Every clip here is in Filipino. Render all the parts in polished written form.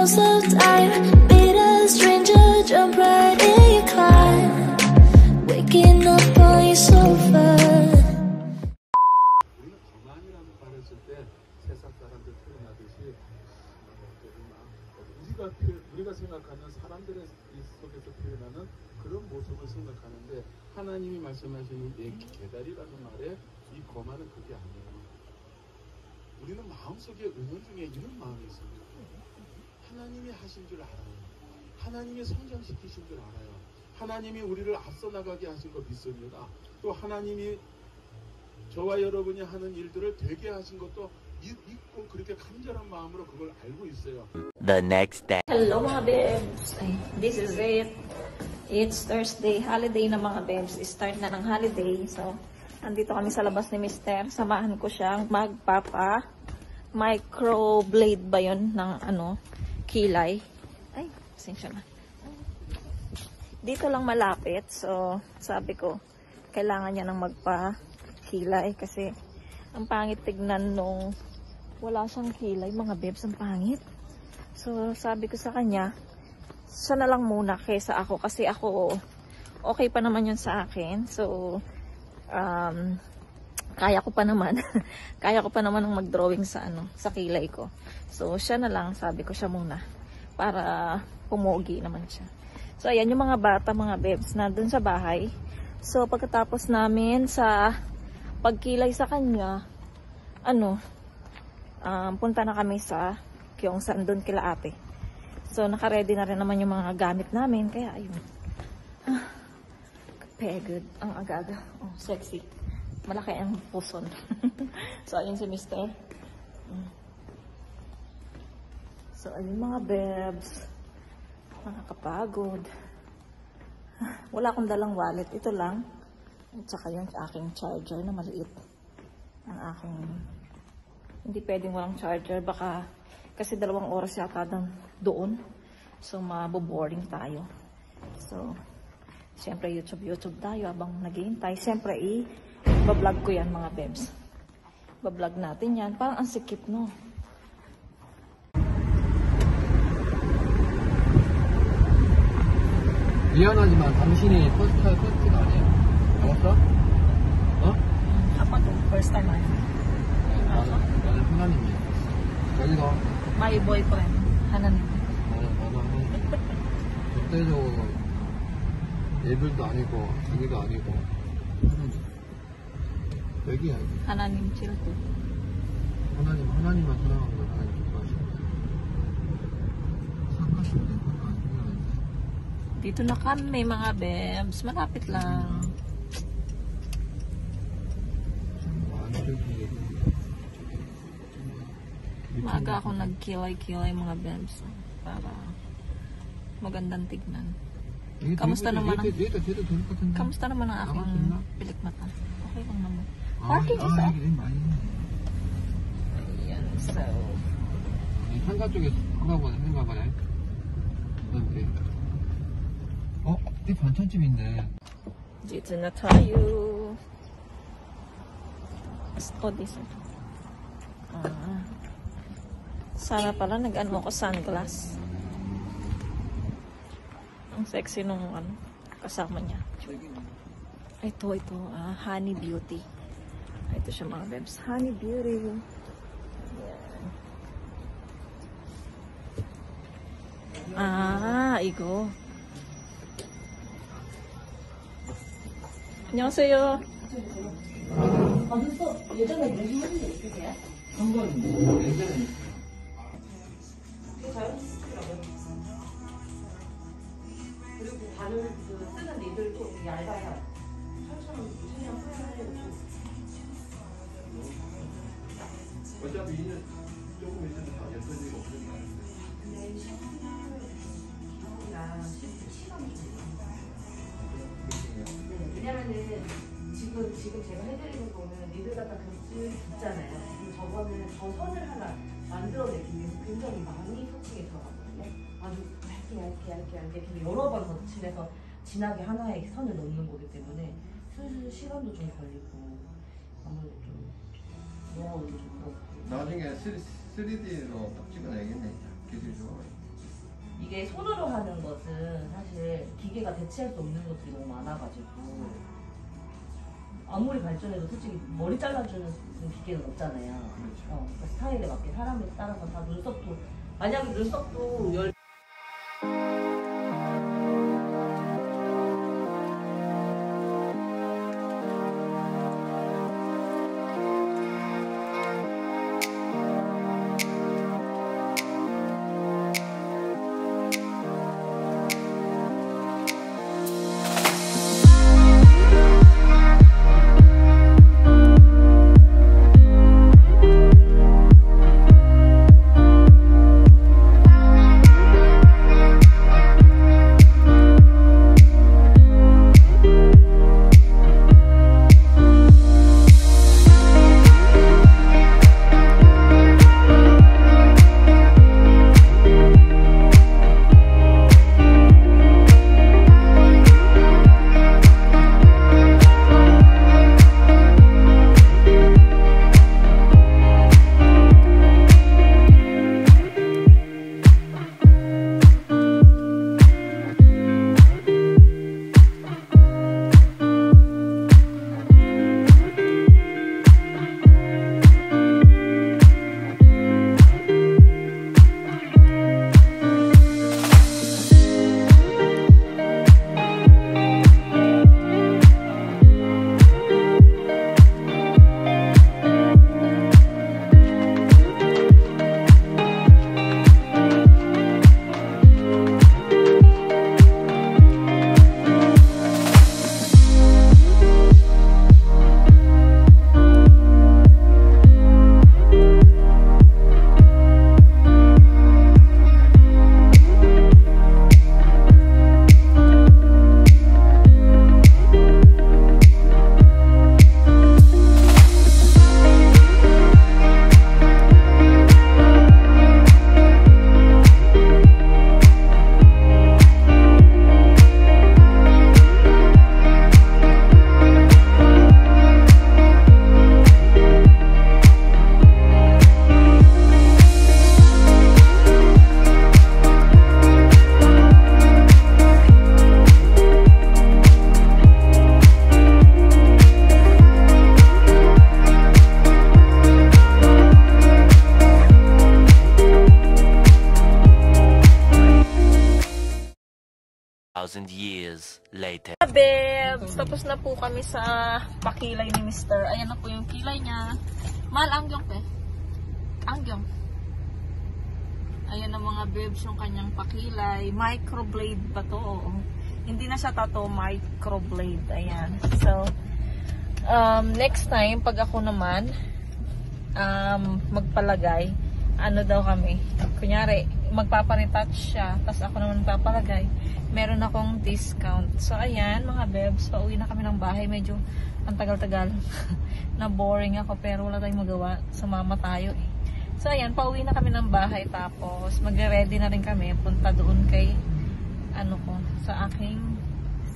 slow time. Meet a stranger, jump right in your climb. Waking up on your sofa. 우리는 거만이라는 말을 쓸 때 세상 사람들 표현하듯이 우리가 생각하는 사람들의 속에서 표현하는 그런 모습을 생각하는데 하나님이 말씀하시는 이 계달이라는 말에 이 거만은 그게 아니에요. 우리는 마음속에 의문 중에 이런 마음이 있습니다. 하나님이 하신 줄 알아요. 하나님이 성장시키신 줄 알아요. 하나님이 우리를 앞서 나가게 하신 거 믿습니다. 또 하나님이 저와 여러분이 하는 일들을 되게 하신 것도 믿고 그렇게 간절한 마음으로 그걸 알고 있어요. The next day. Hello mga babes! Ay, this is it. It's Thursday, holiday na mga babes. Start na ng holiday. So, andito kami sa labas ni Mister. Samahan ko siyang magpapa microblade ba yun ng kilay. Ay, pasensya na. Dito lang malapit. So, sabi ko, kailangan niya ng magpa-kilay kasi ang pangit tignan nung wala siyang kilay. Mga babes, ang pangit. So, sabi ko sa kanya, siya na lang muna kaysa ako. Kasi ako, okay pa naman yun sa akin. So, kaya ko pa naman. Kaya ko pa naman ng mag-drawing sa sa kilay ko. So, siya na lang, sabi ko siya muna. Para pumogi naman siya. So, ayan yung mga bata, mga babes, na dun sa bahay. So, pagkatapos namin sa pagkilay sa kanya, punta na kami sa Gyeongsan doon kila ate. So, naka-ready na rin naman yung mga gamit namin. Kaya, ayun. Kapagod. Ang aga-aga. Oh, sexy. Malaki ang puson. So, ayun si Mister. So, ayun mga babes. Nakakapagod. Wala akong dalang wallet. Ito lang. At saka yung aking charger na maliit. Ang aking... Hindi pwedeng walang charger. Baka... Kasi 2 oras yata doon. So, maboboring tayo. So, siyempre YouTube tayo habang naghihintay. Siyempre, i-vlog ko yan mga babes. Bablog natin yan. Parang ang sikip, no? 미안하지만 당신이 퍼스트가 아니에요. 알았어? 어? Apat to. First time I. 나는 하나님이야. 여기가 My boyfriend. 하나님. 나도 절대적으로 예불도 아니고 자기도 아니고 여기야. 하나님 칠도. 하나님만 사랑하는 걸 하나님 기뻐하시고 상가시면 Dito na kami mga babes. Malapit lang. Maaga ako nagkilay-kilay mga babes. Para magandang tignan. Kamusta naman ang aking pilik mata? Okay lang naman. Parking is up. Ayan, so. 상가 쪽에 한가 보네. 이렇게. 이 반찬집인데. Dito na tayo. Dito. Sana pala nag-ano ako sunglass. Ang sexy nung kasama niya. Ito. Honey Beauty. Ito siya mga babes. Honey Beauty. Ayan. 이거. 안녕하세요. 벌써 예전에 내신 분이 있으세요? 예전에. 그리고 바늘 쓰는 니들도 얇아요. 철처럼 그냥 사용해요. 어차피 이는 조금 있으면 다 예뻐지고 없으니까. 근데 시간이랑 시간이 좀 왜냐면은 지금 제가 해드리는 거는 니들 갖다 겹줄 있잖아요. 저거는 저 선을 하나 만들어내기 위해서 굉장히 많이 터치게 들어가거든요. 아주 얇게 그냥 여러 번 덧칠해서 진하게 하나의 선을 넣는 거기 때문에 슬슬 시간도 좀 걸리고 아무래도 좀 노하우도 좀 그렇고. 나중에 3D로 딱 찍어내야겠네. 기술이 좋아. 이게 손으로 하는 것은 사실 기계가 대체할 수 없는 것들이 너무 많아가지고 아무리 발전해도 솔직히 머리 잘라주는 기계는 없잖아요. 그러니까 스타일에 맞게 사람에 따라서 다 눈썹도 만약에 눈썹도 years later. Babes, tapos na po kami sa pakilay ni Mr. Ayan na po yung kilay niya. Mahal, angyong pe. Angyong. Ayan na mga babes yung kanyang pakilay. Microblade ba to? Oo. Hindi na siya tattoo, microblade. Ayan. So, next time, pag ako naman magpalagay, ano daw kami, kunyari magpaparetouch siya, tapos ako naman papalagay, meron akong discount. So ayan mga bebs, pauwi na kami ng bahay. Medyo ang tagal-tagal na boring ako, pero wala tayong magawa, sumama tayo eh. So ayan, pauwi na kami ng bahay, tapos magre-ready na rin kami punta doon kay ano ko, sa aking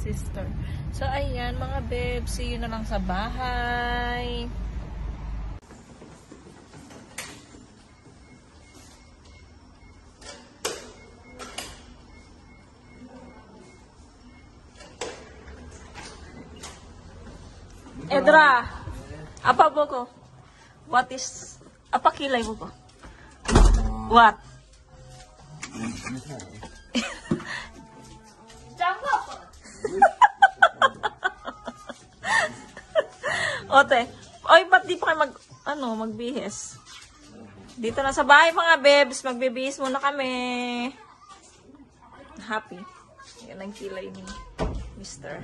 sister. So ayan mga bebs, see you na lang sa bahay. Edra, apa po ko? What is, apa kilay mo ko? What? Ote, oy, ba't di pa kayo magbihis? Dito na sa bahay mga bebs, magbibihis muna kami. Happy. Yan ang kilay ni Mr.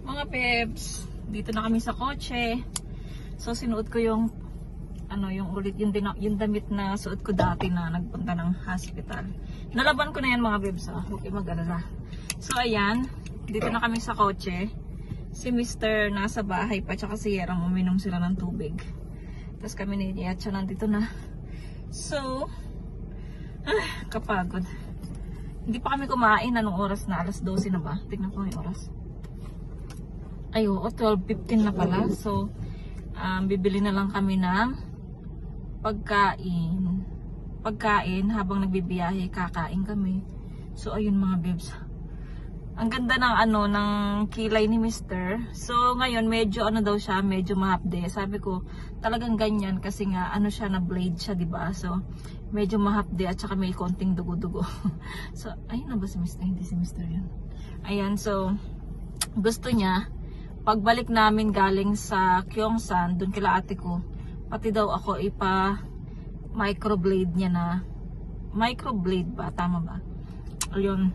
Mga bebs, dito na kami sa kotse. So sinuot ko yung yung damit na suot ko dati na nagpunta ng hospital. Nalaban ko na yan mga bebs, huwag kayo mag-alala. So ayan, dito na kami sa kotse. Si Mr. nasa bahay pa, tsaka si Yerang uminom sila ng tubig. Tapos kami ni Yatcha nandito na. So kapagod. Hindi pa kami kumain. Anong oras na? Alas 12 na ba? Tignan ko yung oras. Ay, oo, 12:15 na pala. So, bibili na lang kami ng pagkain. pagkain habang nagbibiyahe, kakain kami. So ayun mga babes. Ang ganda ng ng kilay ni Mr. So ngayon medyo daw siya, medyo mahapde. Sabi ko, talagang ganyan kasi nga siya na blade siya, 'di ba? So medyo mahapde at saka may konting dugo-dugo. So ayun na ba si Mr.? Hindi si Mr. 'yun. Ayan, so gusto niya pagbalik namin galing sa Gyeongsan, doon kila ate ko, pati daw ako microblade niya na. Microblade ba? Tama ba? Ayun.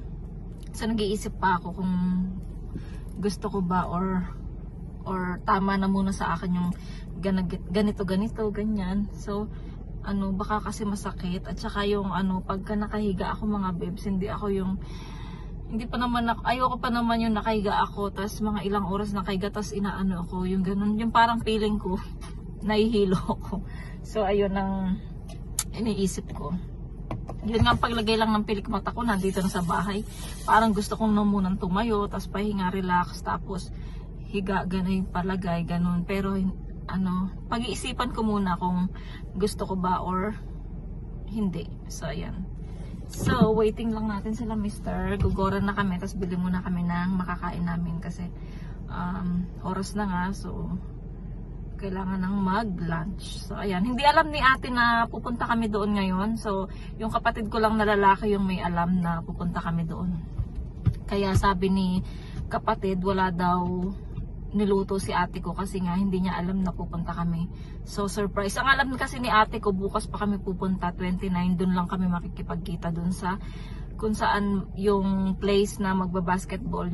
So nag-iisip pa ako kung gusto ko ba or tama na muna sa akin yung ganito, ganyan. So baka kasi masakit. At saka yung pagka nakahiga ako mga babes, ayoko pa naman yung nakahiga ako, tas mga ilang oras nakahiga, tas inaano ako, yung ganun, yung parang feeling ko, nahihilo ako. So ayun ang iniisip ko. Yun nga, paglagay lang ng pilik mata ko, nandito na sa bahay. Parang gusto kong munang tumayo, tas pahinga, relax, tapos higa, ganun yung palagay, ganun. Pero pag-iisipan ko muna kung gusto ko ba or hindi. So ayan. So, waiting lang natin sila Mr. Gugoran na kami, tapos bili muna kami ng makakain namin kasi oras na nga, so kailangan ng mag-lunch. So, ayan. Hindi alam ni ate na pupunta kami doon ngayon. So, yung kapatid ko lang na lalaki yung may alam na pupunta kami doon. Kaya sabi ni kapatid, wala daw niluto si ate ko kasi nga hindi niya alam na pupunta kami. So surprise. Ang alam kasi ni ate ko, bukas pa kami pupunta, 29, dun lang kami makikipagkita dun sa kung saan yung place na magbabasketball.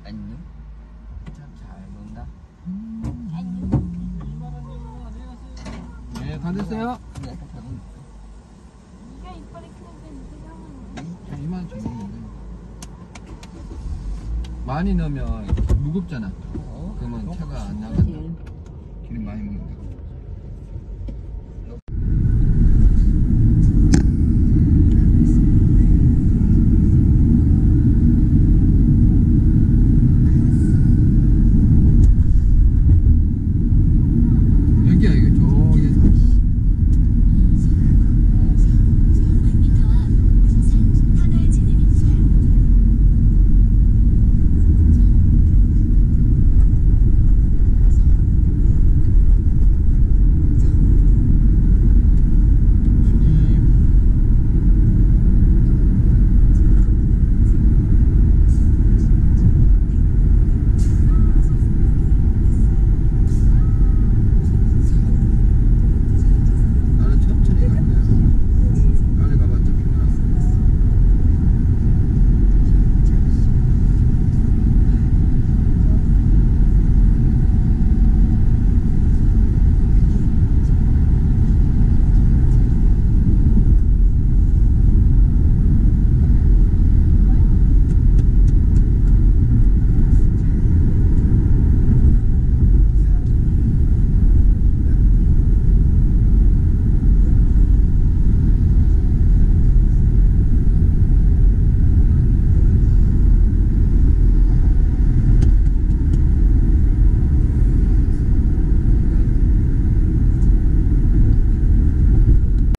안녕. 참 잘 논다. 네, 다 됐어요? 근데 약간 다른. 이만 좀 많이 넣으면 무겁잖아. 그러면 차가 안 나간다. 기름 많이 먹는다. 여기야, 이거 저기에서. 나는 천천히 갈게. 빨리 가봤자 피곤하고.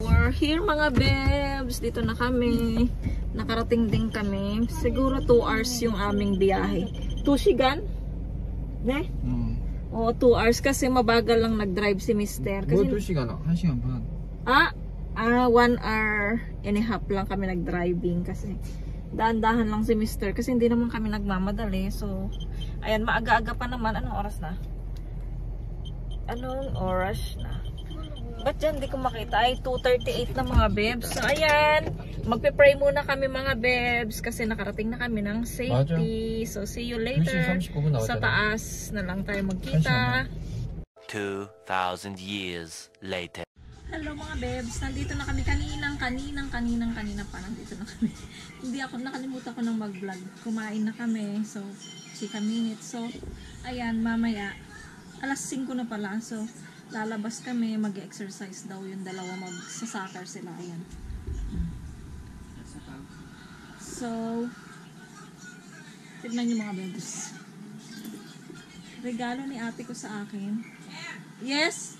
We're here mga babes. Dito na kami. Nakarating din kami. Siguro 2 hours yung aming biyahe. 2 sigan? Ne? Oo, 2 hours kasi mabagal lang nag-drive si Mr. 뭐 Kasi 2시간? 1시간 반. 1 hour and a half lang kami nag-driving kasi dahan-dahan lang si Mr. kasi hindi naman kami nagmamadali. So, ayan, maaga-aga pa naman. Anong oras na? Anong oras na? Ba't dyan di ko makita? Ay, 2:38 na mga babes. So, ayan. Magpe-pray muna kami mga babes kasi nakarating na kami ng safety. So, see you later. 1시 39분 Sa 나왔잖아. taas na lang tayo magkita. 2,000 years later. Hello mga babes. Nandito na kami kanina pa. Nandito na kami. Nakalimutan ko ng mag-vlog. Kumain na kami. So, 6 minutes. So, ayan, mamaya. Alas 5 na pala. So, lalabas kami, mag-exercise daw yung dalawa, mag-soccer sila, ayan. So, tignan nyo mga bebes. Regalo ni ate ko sa akin. Yes!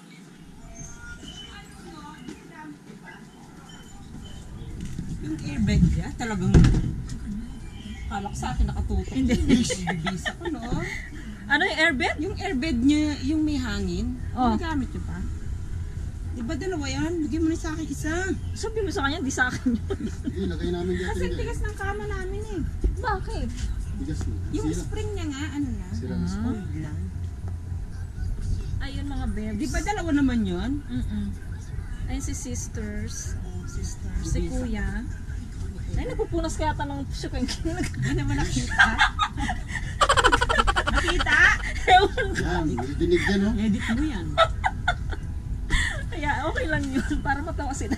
Yung airbag niya, talagang kala ko sa akin nakatutok. Hindi. Bibisa ko, no? Ano yung airbed? Yung airbed niya, yung may hangin, Oh. nagamit niyo pa? Di ba dalawa yan? Bigyan mo na sa akin isa. Sabi mo sa kanya, di sa akin yun. Hindi, lagay namin dito. Kasi tigas ng kama namin eh. Bakit? Bigas na. Yung spring niya nga, ano na? Sira na sa Old lang. Ayun mga bebs. Di ba dalawa naman yun? Ayun si sisters. Oh, sisters. Si kuya. Ay, napupunas kaya ng syuking. Hindi naman nakita. Nakita? Ewan ko. Yan, dinig yan, no? Edit mo yan. Kaya okay lang yun. Para matawa sila.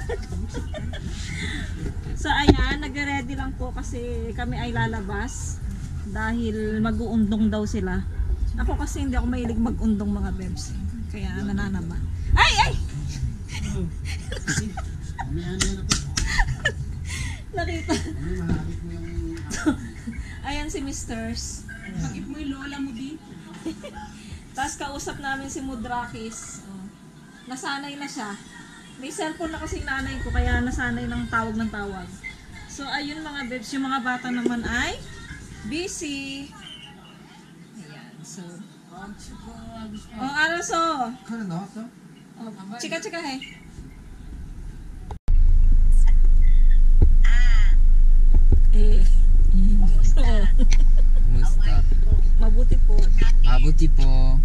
So, ayan. Nag-ready lang po kasi kami ay lalabas. Dahil mag-uundong daw sila. Ako kasi hindi ako mahilig mag-undong mga bebs. Kaya nananaba. Ay! Ay! Umihan yan ako. Nakita. Ano, mahalit mo yung... Ayan si Misters. Bakit mo yung lola mo di? Tapos kausap namin si Mudrakis. Oh. Nasanay na siya. May cellphone na kasing nanay ko kaya nasanay ng tawag ng tawag. So ayun mga bebs, yung mga bata naman ay busy. Ayan, so. Oh, Araso. Kaya na왔어? Oh, chika he. Eh. Kumusta? Mabuti po. Mabuti po.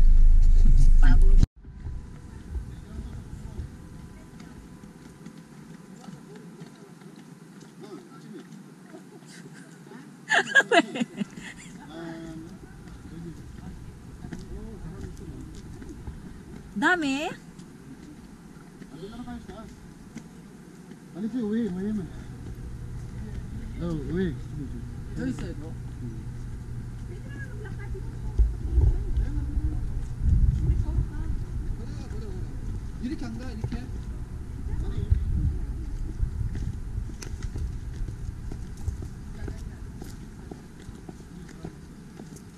Dami. Balik siya, uwi. Mayaman. Oh, uwi. 또 있어요, 또? 이렇게 안 가, 이렇게?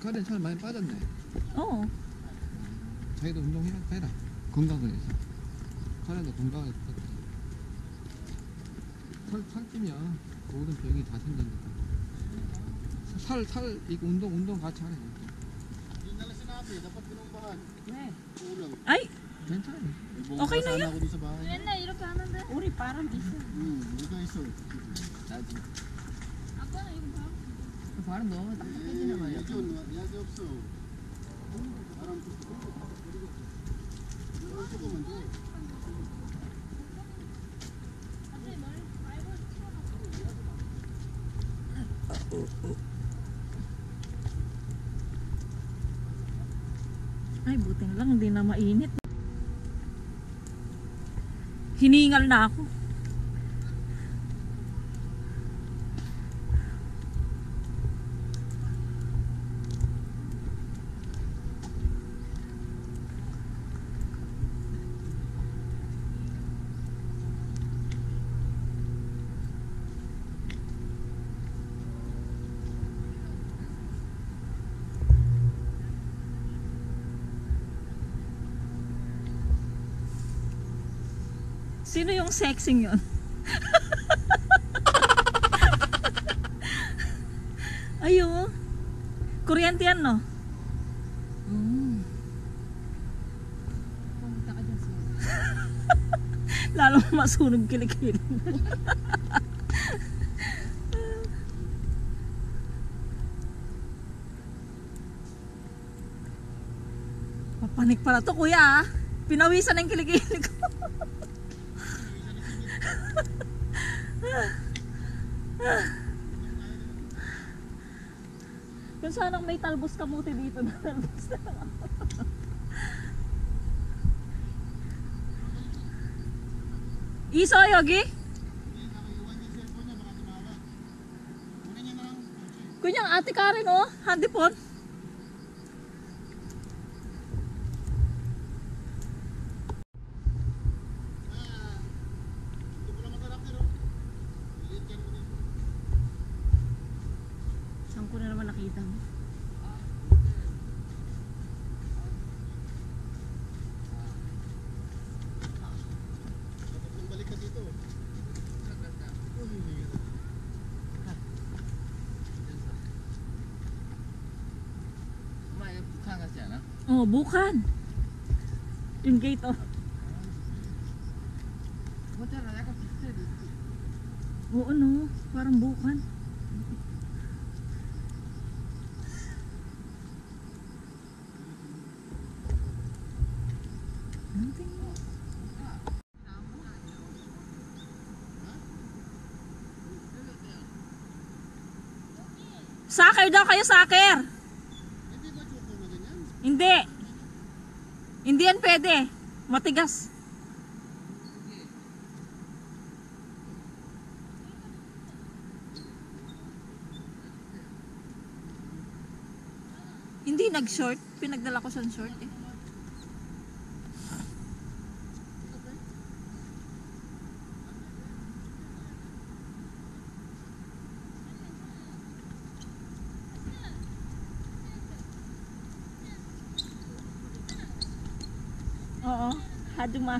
카렌 살 많이 빠졌네. Oo. 자기도 운동해라. 건강을 위해서. 카렌도 건강을 위해서. 살찌면 모든 병이 다 생긴다. 이거 운동 같이 하래. Hindi na sinabi, dapat pinumbahan. Kulang. Ay, 괜찮아. Okay na yun. Ako din sa bahay. Uri, parang isa. Ito iso. 나지. 바로 넣으면 딱딱해지나 말이야. Yun, yagi 없어. Parang gusto ko. Gusto ko man to. ay buti na lang hindi na mainit. Hiningal na ako. Sino yung sexing yun? Ayun. Kuryente yan, no? Lalo masunog kilikili. Papanik pala to, kuya. Pinawisan ng kilikili ko. Kung sanang may talbos kamuti dito na talbos na lang. Iso, Yogi? Kunyang ate Karen, oh. Handy phone. Oh, bukan. Yung gate, oh. 맞잖아. 약간 비슷해. Oo, no. Parang bukan. Soccer daw kayo, soccer. Hindi. Hindi yan pwede. Matigas. Hindi nag-short. Pinagdala ko siyang short eh. Oo, haduma.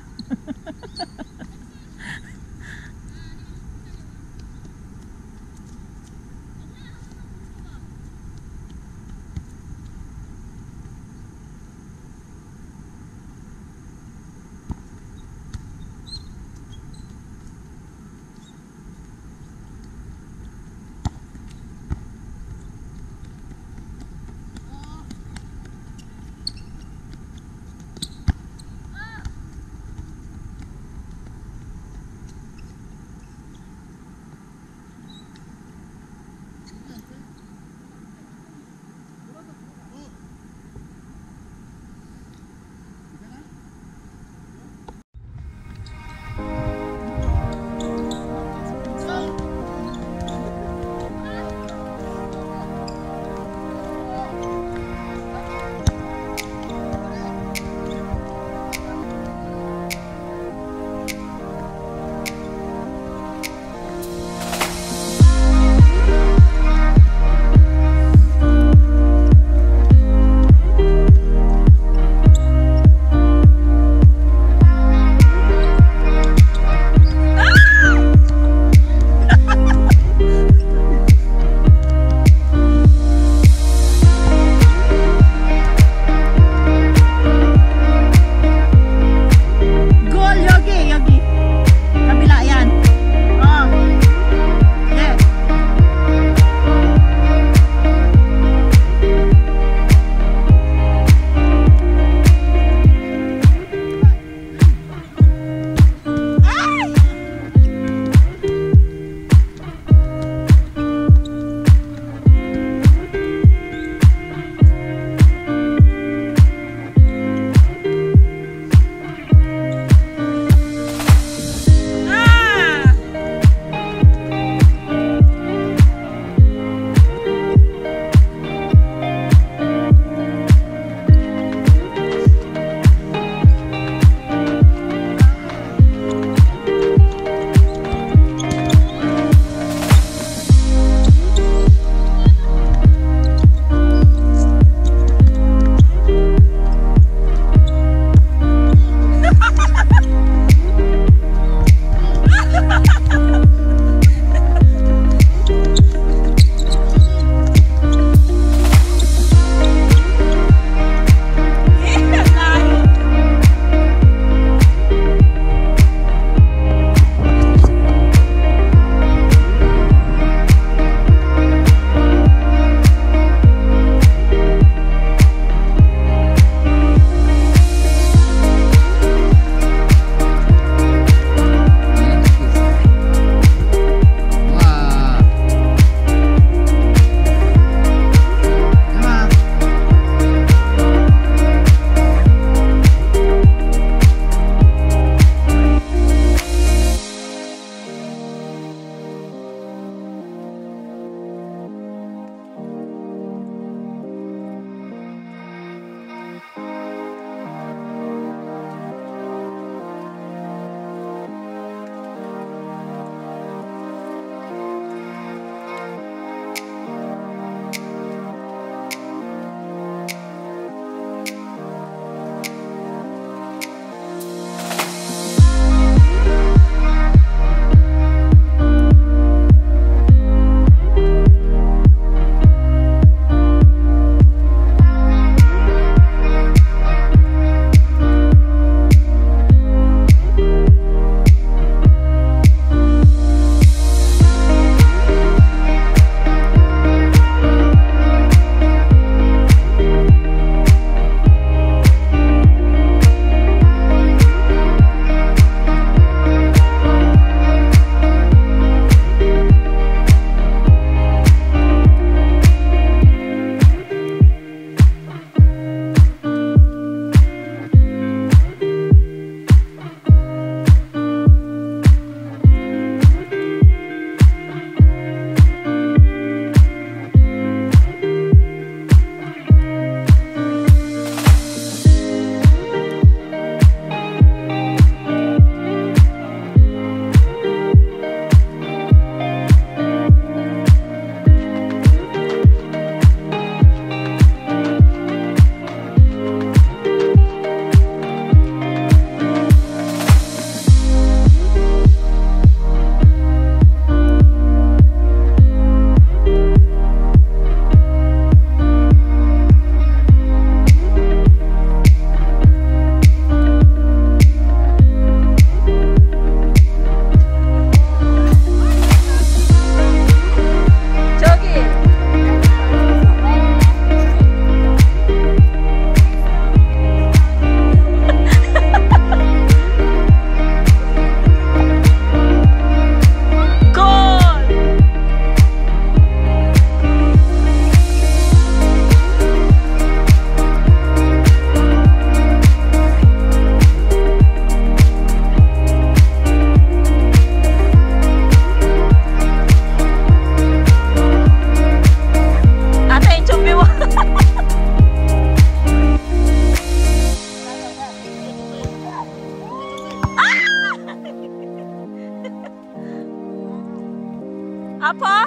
아파?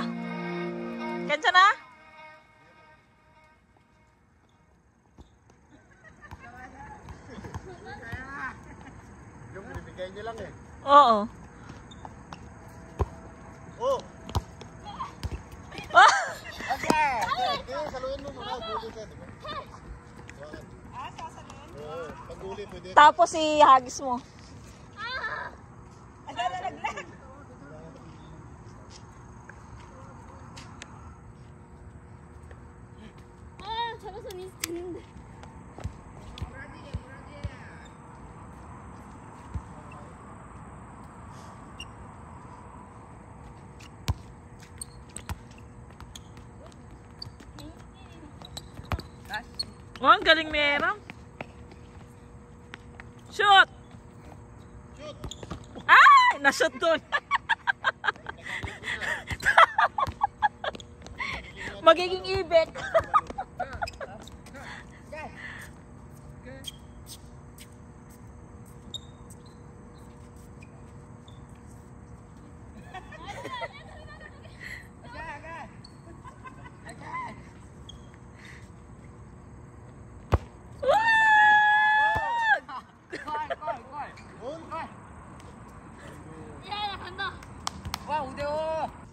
괜찮아? Oo. Oh! Ah! Saluhin mo muna, huli ka, di ba? Pag huli, pwede. Tapos ihagis mo. 잡아서 니스 되는데. Oh, ang galing meron. Shoot! Ay! Na-shoot doon. Magiging ibek.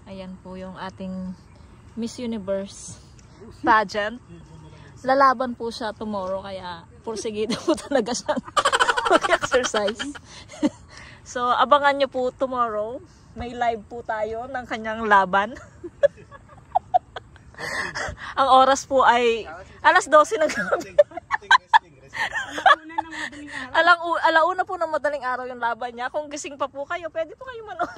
Ayan po yung ating Miss Universe pageant. Lalaban po siya tomorrow kaya pursigido po talaga siya mag-exercise. So abangan nyo po tomorrow. May live po tayo ng kanyang laban. Ang oras po ay alas 12 ng gabi. Alauna po ng madaling araw yung laban niya. Kung gising pa po kayo, pwede po kayo manood.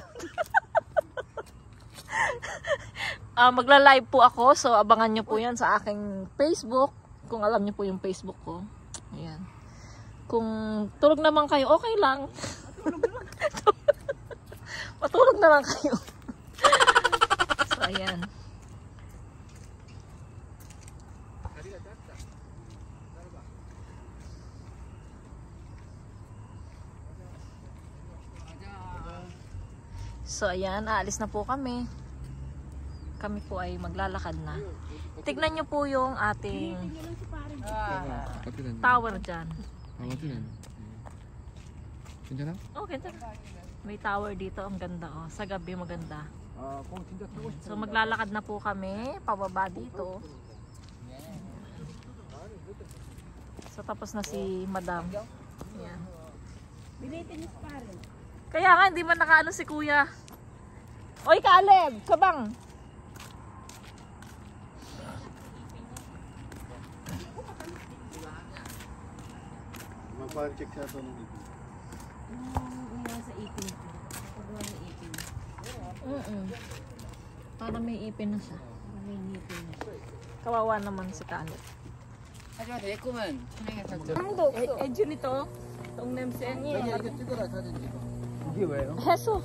Magla-live po ako, so abangan nyo po yan sa aking Facebook. Kung alam nyo po yung Facebook ko. Ayan. Kung tulog naman kayo, okay lang. Matulog na lang kayo. So, ayan. So, ayan. Aalis na po kami. Kami po ay maglalakad na. Tignan nyo po yung ating tower dyan. Oh, ganda. May tower dito. Ang ganda. Oh. Sa gabi maganda. So, maglalakad na po kami. Pababa dito. So, tapos na si Madam. Ayan. Kaya nga, hindi man nakaano si Kuya. Oy, Caleb! Kabang! Mag-check sa ito nung dito. Sa ipin ko. Pagawa ng ipin. Para may ipin na siya. May ngipin na siya. Kawawa naman si Caleb. 하지만 내 꿈은 천행에 살죠. Edyo nito. Itong 냄새. 이렇게 찍어라, 사진 찍어. 이게 왜요? 해수.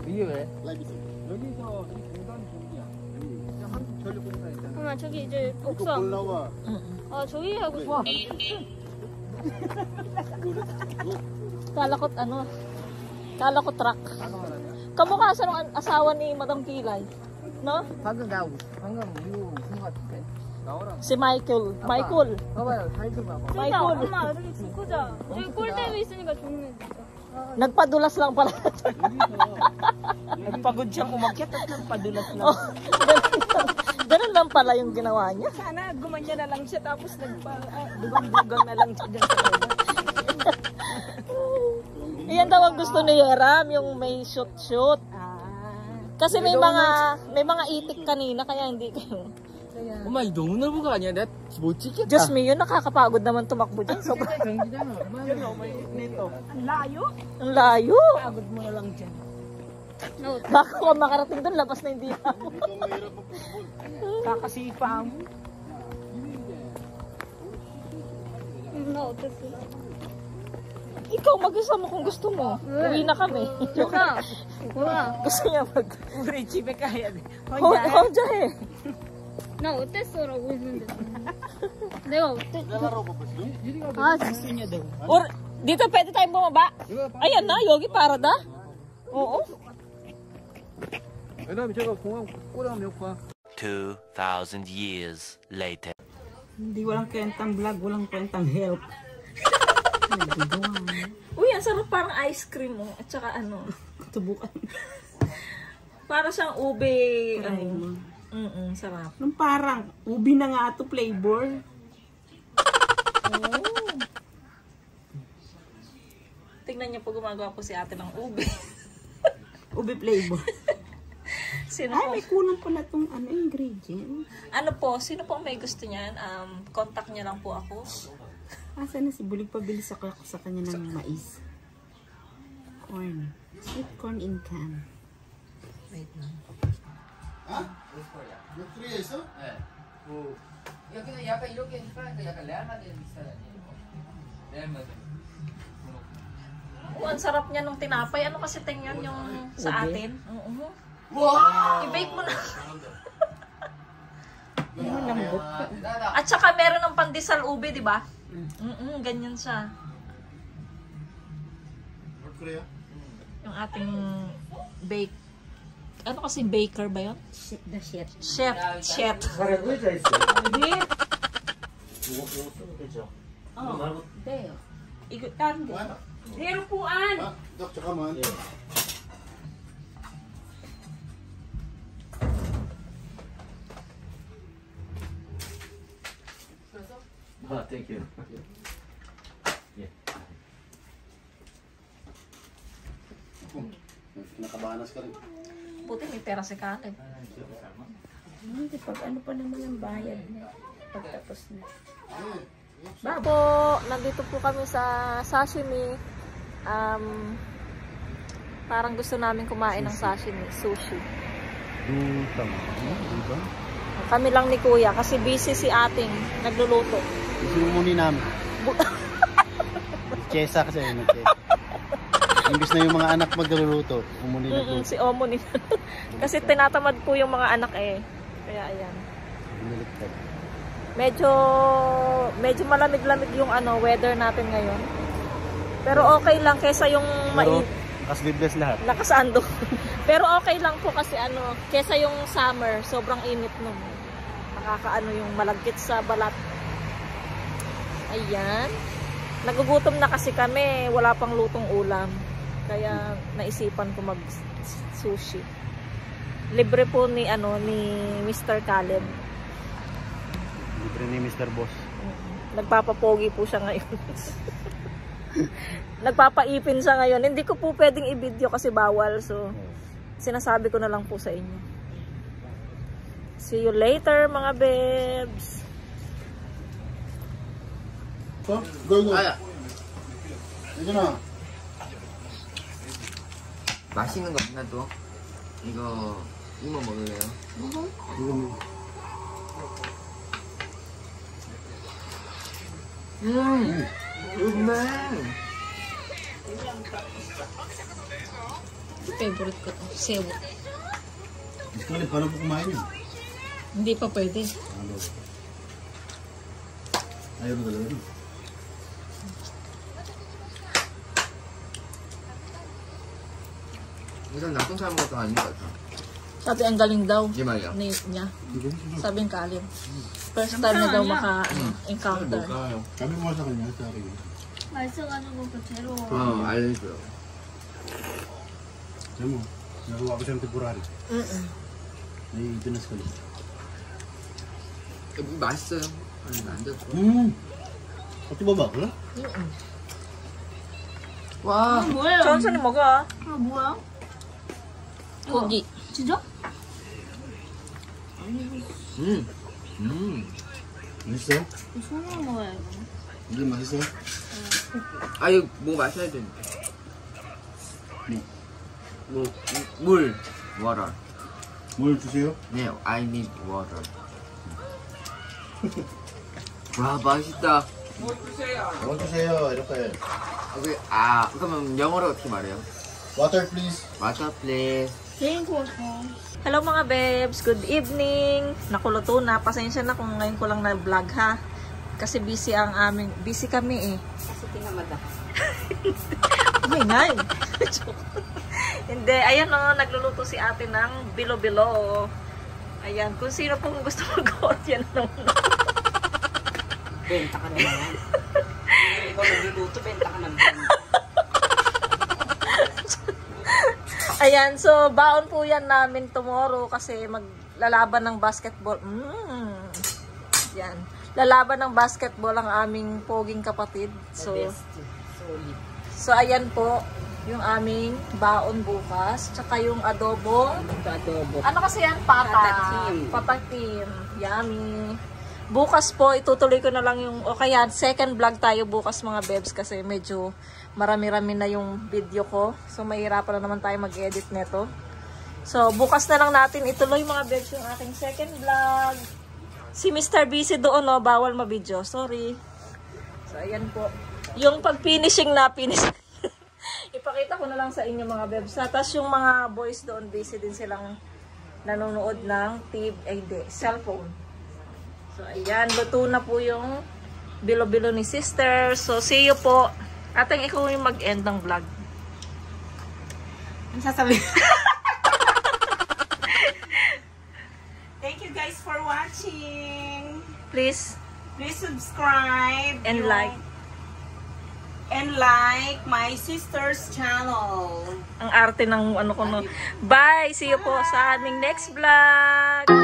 이게 왜? 라이브 있어. 여기서 이 공간 공기야. 여기 한국 전력공사 있잖아. 엄마 저기 이제 이거 옥상. 올라와. 아 저기 하고 싶어. Kala ko ano? Kala ko truck. Kamukha sa nung asawa ni Madam Kilay. No? 방금 이거 본것 같은데. 나오라. Si Michael. Michael. 봐봐요, 타이틀 봐봐. Michael. 엄마 여기 죽고자. 여기 꼴대도 있으니까 좋네. Nagpadulas lang pala. Nagpagod siyang umakyat at nagpadulas lang. Oh, ganun lang pala yung ginawa niya. Sana gumanya na lang siya tapos dugang-dugang na lang siya dyan sa baba. Iyan daw ang gusto ni Yeram, yung may shoot-shoot. Kasi may mga itik kanina kaya hindi kayo. 엄마 이 너무 넓은 거 아니야? 내가 못 찍겠다. Diyos me, yun nakakapagod naman tumakbo dyan. Sobrang 경기잖아. Ang layo. ang layo. Pagod mo na lang dyan. Baka kung makarating doon, labas na hindi ako. Kakasipa mo. 나 어땠어? Ikaw mag-isa mo kung gusto mo. Uwi na kami. 뭐야? Gusto niya mag... 우리 집에 가야 돼. Honja eh. 나 어땠어라고 했는데. 내가 어땠어? 아 Gusto niya daw. Or, dito pwede tayong bumaba. Ayan na, Yogi Parada. Oo. 왜냐면 제가 공항 꼬랑 몇 번. 2,000 years later. Hindi walang kwentang vlog, walang kwentang help. Uy, ang sarap, parang ice cream mo. At saka ano, Tubukan. para siyang ube. Try Ano. mo. Sarap. Nung parang, ubi na nga ito flavor. Oh. Tingnan niyo po, gumagawa po si ate ng ube. Ubi flavor. Sino Ay, po? may kulang pala itong ingredient. Ano po, sino po may gusto niyan? Contact niya lang po ako. Asa na si Bulig, pabili sa ko sa kanya ng mais. Corn. Sweet corn in can. Wait lang. 여기는 약간 이렇게 하니까 약간 레알 마드리드 스타일 아니에요? 레알 마드리드. Oh, ang sarap niya nung tinapay. Ano kasi tingnan yung sa atin? Oo. I-bake mo na. Lambot pa. At saka meron ng pandesal ube, di ba? Ganyan siya. Yung ating bake. Ano kasi baker ba yun? The shit. Chef. Chef. Hindi. 어. Deo. Igutan. Herupuan. 잠깐만. Thank you. Nakabanas ka rin. Buti may pera si Kalen. Hindi, pag ano pa naman ang bayad na. Pagtapos na. Po, nandito po kami sa sashimi. Parang gusto namin kumain ng sashimi, sushi. Lutang. Diba? Kami lang ni Kuya kasi busy si ating nagluluto. Isinumuni namin. Chesa kasi. Imbis na yung mga anak magluluto, umuli na po. Si Omo ni. Kasi tinatamad po yung mga anak eh. Kaya ayan. Bumiliktad. Medyo malamig-lamig yung weather natin ngayon. Pero okay lang kaysa yung Kaslibless lahat. nakasando. Pero okay lang po kasi kaysa yung summer, sobrang init nun. Nakakaano yung malagkit sa balat. Ayan. Nagugutom na kasi kami, wala pang lutong ulam. Kaya naisipan ko mag-sushi. Libre po ni Mr. Caleb. Libre ni Mr. Boss. Nagpapapogi po siya ngayon. Nagpapaipin siya ngayon. Hindi ko po pwedeng i-video kasi bawal. So, sinasabi ko na lang po sa inyo. See you later, mga bebs. So, go. 이거 나. 맛있는 거 없나 또? 이거 먹을래요? Favorite ko to. Sewo. Hindi pa na po kumain yun. Hindi pa pwede. Ayaw na talaga yun. 이건 나쁜 사람 것도 아닌 것 같아. Sabi ang galing daw 이게 말이야. niya. Sabi ng Caleb. First time na daw maka-encounter. 뭘까요? Kami mo sa kanya, sa akin. 맛있어가지고 그 재료. 알려줘요. Alam mo, nagawa ko siyang temporary. Nai-dinas ka lang. 맛있어요. 아니, 안 됐어. Pati ba ba? Wala? 와. 뭐예요? 천천히 먹어. 아 뭐야? 고기. 진짜? 맛있어요? 손으로 먹어야 이거. 이게 맛있어요? 아, 이거 뭐 마셔야 되는데. 물. water. 뭘 주세요? 네, I need water. 와, 맛있다. 뭐 주세요? 이렇게. 그러면 영어로 어떻게 말해요? Water please. Water, please. Drink water. Hello mga bebs, good evening. Nakuluto na, pasensya na kung ngayon ko lang na-vlog ha. Kasi busy kami eh. Kasi tinamad ako. May ngay. Hindi, ayan o, nagluluto si ate ng bilo-bilo. Ayan, kung sino pong gusto mag-order yan naman. Benta ka na naman. Ikaw nagluluto, benta ka naman. Ayan, so baon po yan namin tomorrow kasi maglalaban ng basketball. Yan. Lalaban ng basketball ang aming poging kapatid. So, so ayan po yung aming baon bukas. Tsaka yung adobo. Ano kasi yan? Patatim. Yummy. Bukas po, itutuloy ko na lang yung, o kaya second vlog tayo bukas mga bebs kasi medyo marami-rami na yung video ko. So, mahirapan na naman tayo mag-edit neto. So, bukas na lang natin ituloy mga bebs yung aking second vlog. Si Mr. Busy doon, no, bawal ma-video. Sorry. So, ayan po. Yung pag-finishing na, ipakita ko na lang sa inyo mga bebs. Tapos yung mga boys doon, busy din silang nanonood ng cellphone. So, ayan, luto na po yung bilo-bilo ni sister. So, see you po. Ating ikaw yung mag-end ng vlog. Ano sasabihin? Thank you guys for watching. Please subscribe. and like. And like my sister's channel. Ang arte ng ano ko no. Bye! See you po sa aming next vlog.